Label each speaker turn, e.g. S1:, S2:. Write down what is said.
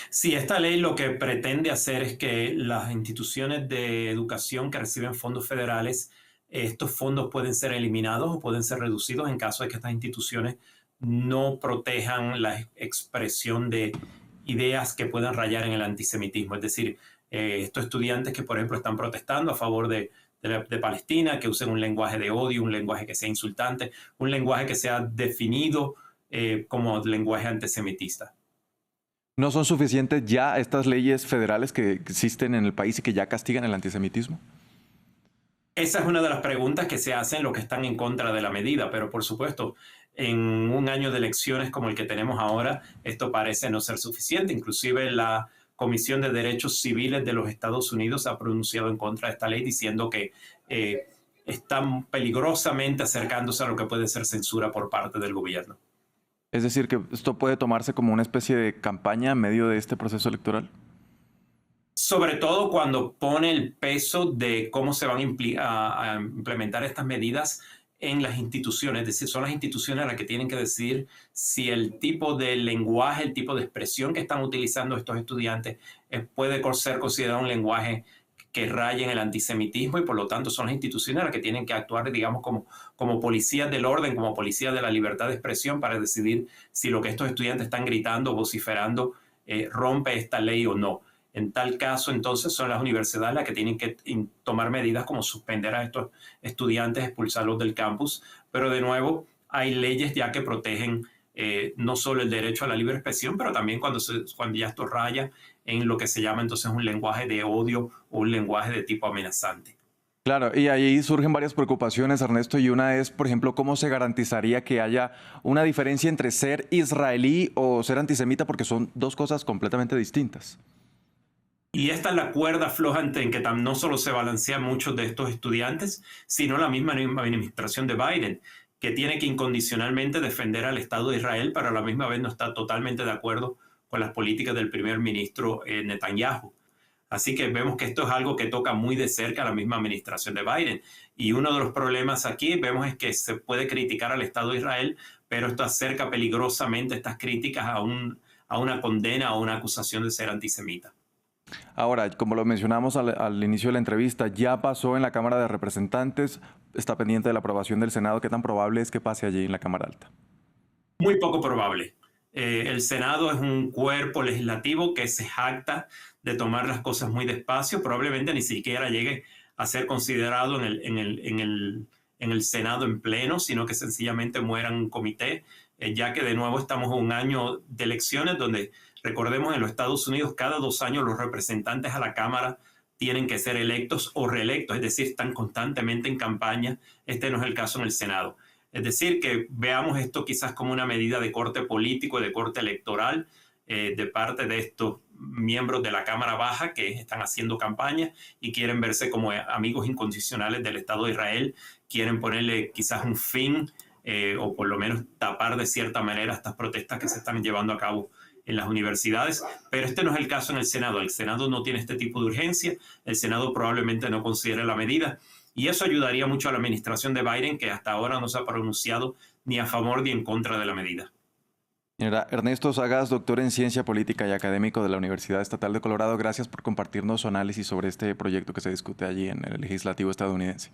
S1: Sí, esta ley lo que pretende hacer es que las instituciones de educación que reciben fondos federales, estos fondos pueden ser eliminados o pueden ser reducidos en caso de que estas instituciones no protejan la expresión de ideas que puedan rayar en el antisemitismo. Es decir, estos estudiantes que, por ejemplo, están protestando a favor de Palestina, que usen un lenguaje de odio, un lenguaje que sea insultante, un lenguaje que sea definido como lenguaje antisemitista.
S2: ¿No son suficientes ya estas leyes federales que existen en el país y que ya castigan el antisemitismo?
S1: Esa es una de las preguntas que se hacen los que están en contra de la medida, pero por supuesto, en un año de elecciones como el que tenemos ahora, esto parece no ser suficiente. Inclusive la Comisión de Derechos Civiles de los Estados Unidos ha pronunciado en contra de esta ley diciendo que están peligrosamente acercándose a lo que puede ser censura por parte del gobierno.
S2: Es decir, que esto puede tomarse como una especie de campaña en medio de este proceso electoral.
S1: Sobre todo cuando pone el peso de cómo se van a implementar estas medidas en las instituciones, es decir, son las instituciones las que tienen que decidir si el tipo de lenguaje, el tipo de expresión que están utilizando estos estudiantes puede ser considerado un lenguaje que raya en el antisemitismo y por lo tanto son las instituciones las que tienen que actuar, digamos, como policías del orden, como policías de la libertad de expresión para decidir si lo que estos estudiantes están gritando, vociferando, rompe esta ley o no. En tal caso, entonces, son las universidades las que tienen que tomar medidas como suspender a estos estudiantes, expulsarlos del campus. Pero de nuevo, hay leyes ya que protegen no solo el derecho a la libre expresión, pero también cuando ya esto raya en lo que se llama entonces un lenguaje de odio o un lenguaje de tipo amenazante.
S2: Claro, y ahí surgen varias preocupaciones, Ernesto, y una es, por ejemplo, cómo se garantizaría que haya una diferencia entre ser israelí o ser antisemita, porque son dos cosas completamente distintas.
S1: Y esta es la cuerda floja en que no solo se balancean muchos de estos estudiantes, sino la misma administración de Biden, que tiene que incondicionalmente defender al Estado de Israel, pero a la misma vez no está totalmente de acuerdo con las políticas del primer ministro Netanyahu. Así que vemos que esto es algo que toca muy de cerca a la misma administración de Biden. Y uno de los problemas aquí vemos es que se puede criticar al Estado de Israel, pero esto acerca peligrosamente estas críticas a una condena o una acusación de ser antisemita.
S2: Ahora, como lo mencionamos al inicio de la entrevista, ya pasó en la Cámara de Representantes, está pendiente de la aprobación del Senado. ¿Qué tan probable es que pase allí en la Cámara Alta?
S1: Muy poco probable. El Senado es un cuerpo legislativo que se jacta de tomar las cosas muy despacio, probablemente ni siquiera llegue a ser considerado en el Senado en pleno, sino que sencillamente muera en un comité, ya que de nuevo estamos en un año de elecciones donde, recordemos, en los Estados Unidos cada 2 años los representantes a la Cámara tienen que ser electos o reelectos, es decir, están constantemente en campaña. Este no es el caso en el Senado. Es decir, que veamos esto quizás como una medida de corte político, de corte electoral, de parte de estos miembros de la Cámara Baja que están haciendo campaña y quieren verse como amigos incondicionales del Estado de Israel, quieren ponerle quizás un fin o por lo menos tapar de cierta manera estas protestas que se están llevando a cabo en las universidades, pero este no es el caso en el Senado. El Senado no tiene este tipo de urgencia, el Senado probablemente no considere la medida y eso ayudaría mucho a la administración de Biden, que hasta ahora no se ha pronunciado ni a favor ni en contra de la medida.
S2: Señora Ernesto Sagaz, doctor en Ciencia Política y académico de la Universidad Estatal de Colorado, gracias por compartirnos su análisis sobre este proyecto que se discute allí en el legislativo estadounidense.